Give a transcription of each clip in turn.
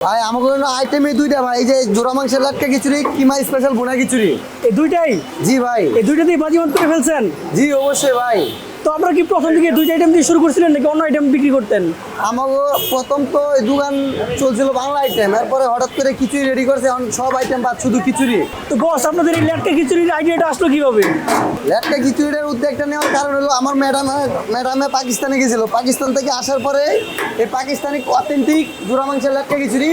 ভাই আমাকে আইটেমই দুইটা ভাই, এই যে জোড়া মাংসের লাটকা খিচুড়ি, কিমা স্পেশাল ভুনা খিচুড়ি। এই দুইটাই জি ভাই। এই দুইটা দিয়ে বাজিমাত করে ফেলছেন? জি অবশ্যই ভাই। তো আপনারা কি প্রথম দিকে দুইটা আইটেম দিয়ে শুরু করছিলেন নাকি অন্য আইটেম বিক্রি করতেন? আমাকে প্রথম তো এই দোকান চলছিল বাংলা আইটেম, এরপরে হঠাৎ করে খিচুড়ি রেডি করছে, এখন সব আইটেম বাদ শুধু খিচুড়ি। তো বস, আপনাদের এই ল্যাটকা খিচুড়ির আইডিয়াটা আসলো কিভাবে? লাটকা খিচুড়ির উদ্যোগটা নেওয়ার কারণ হলো আমার ম্যাডামে পাকিস্তানে গেছিল, পাকিস্তান থেকে আসার পরে এই পাকিস্তানি অথেন্টিক জোড়া মাংসের লাটকা খিচুড়ি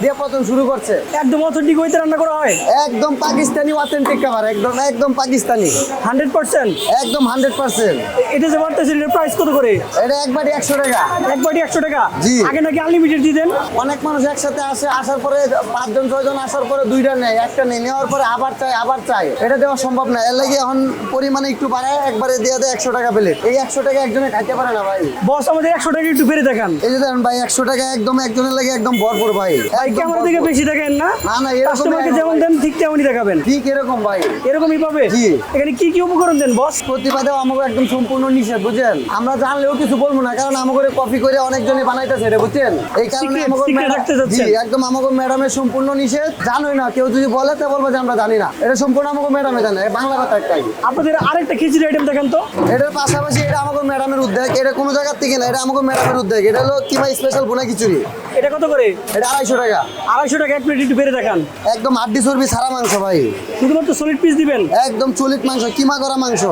দিয়ে প্রথম শুরু করছে। একদম অথেন্টিক ওয়েতে রান্না করা হয়? একদম পাকিস্তানি অথেন্টিক খাবার, একদম একদম পাকিস্তানি, 100%? একদম 100%। এটা যে বাড়তেছে, এটার প্রাইস কত করে? এটা এক বাটি 100 টাকা। এক বাটি 100 টাকা? জি। আগে নাকি আনলিমিটেড দিতেন? অনেক মানুষ একসাথে আসে, আসার পরে 5 জন 6 জন আসার পরে দুইটা নেয়, একটা নেই, নেওয়ার পরে আবার চাই, এটা দেওয়া সম্ভব না। এর লাগে এখন পরিমাণে একটু বাড়ায় একবারে দিয়ে দেয় 100 টাকা প্লেট। এই 100 টাকা একজনে খাইতে পারে না ভাই। বস, আমাদের 100 টাকা একটু বেড়ে দেখান। এই যে দেখেন ভাই, 100 টাকা একদম একজনের লাগে একদম ভরপুর ভাই। ভাই একদম ক্যামেরা থেকে ভরপুর। বেশি দেখেন না? না না, এরকম কাস্টমারকে যেমন দেন ঠিক তেমনই দেখাবেন। ঠিক এরকম ভাই। এরকমই পাবে? জি। এখানে কি কি উপকরণ দেন বস? প্রতিবাদেও আমাকে একদম সম্পূর্ণ নিষেধ, বুঝছেন? আমরা জানলেও কিছু বলবো না, কারণ আমাকে কপি করে অনেকজনই বানাইতেছে রে, বুঝছেন? এই কারণে Secret, আমাকে secret রাখতে জি চাচ্ছেন? একদম আমাকে ম্যাডামের সম্পূর্ণ নিষেধ। জানোই না, কেউ যদি বলে তা বলবো যে আমরা জানি না, এটা সম্পূর্ণ আমাকে ম্যাডামে জানে। এই বাংলা কথা একটাই। আপনাদের আরেকটা খিচুড়ি আইটেম দেখেন তো। এটার পাশাপাশি এটা আমাকে ম্যাডামের উদ্যোগ, এটা কোনো জায়গার থেকে না, এটা আমাকে ম্যাডামের উদ্যোগ। এটা হলো কিমা স্পেশাল ভুনা খিচুড়ি। এটা কত করে? এটা 250 টাকা। 250 টাকা এক প্লেট, একটু বেড়ে দেখান। একদম হাড্ডি চর্বি ছাড়া মাংস ভাই, শুধুমাত্র সলিড পিস দিবেন? একদম চলিত মাংস, কিমা করা মাংস।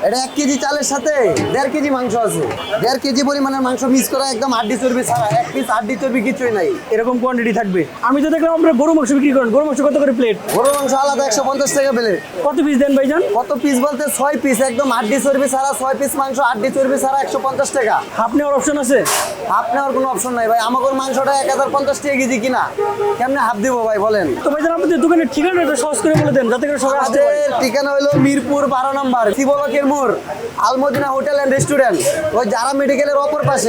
এটা 1 কেজি চালের সাথে 1.5 কেজি মাংস আছে, 1.5 কেজি পরিমাণের মাংস মিক্স করা, একদম হাড্ডি চর্বি ছাড়া, এক পিস হাড্ডি চর্বি কিছুই নাই। এরকম কোয়ান্টিটি থাকবে। আমি তো দেখলাম আপনারা গরু মাংস বিক্রি করেন। গরু মাংস কত করে প্লেট? গরুর মাংস আলাদা 150 টাকা প্লেট। কত পিস দেন ভাইজান? কত পিস বলতে 6 পিস, একদম হাড্ডি চর্বি ছাড়া 6 পিস মাংস, হাড্ডি চর্বি ছাড়া 150 টাকা। হাফ নেওয়ার অপশন আছে? হাফ নেওয়ার কোনো অপশন নাই ভাই, আমাদের মাংসটা 1050 টাকা কেজি কিনা, কেমনে হাফ দিব ভাই বলেন? তো ভাইজান, আপনাদের দোকানের ঠিকানাটা সহজ করে বলে দেন যাতে করে সবাই আসতে পারে। আমাদের ঠিকানা হলো মিরপুর 12 নম্বর শিবলকের মোড়, আলমদিনা হোটেল এন্ড রেস্টুরেন্ট, ওই যারা মেডিকেলের অপর পাশে।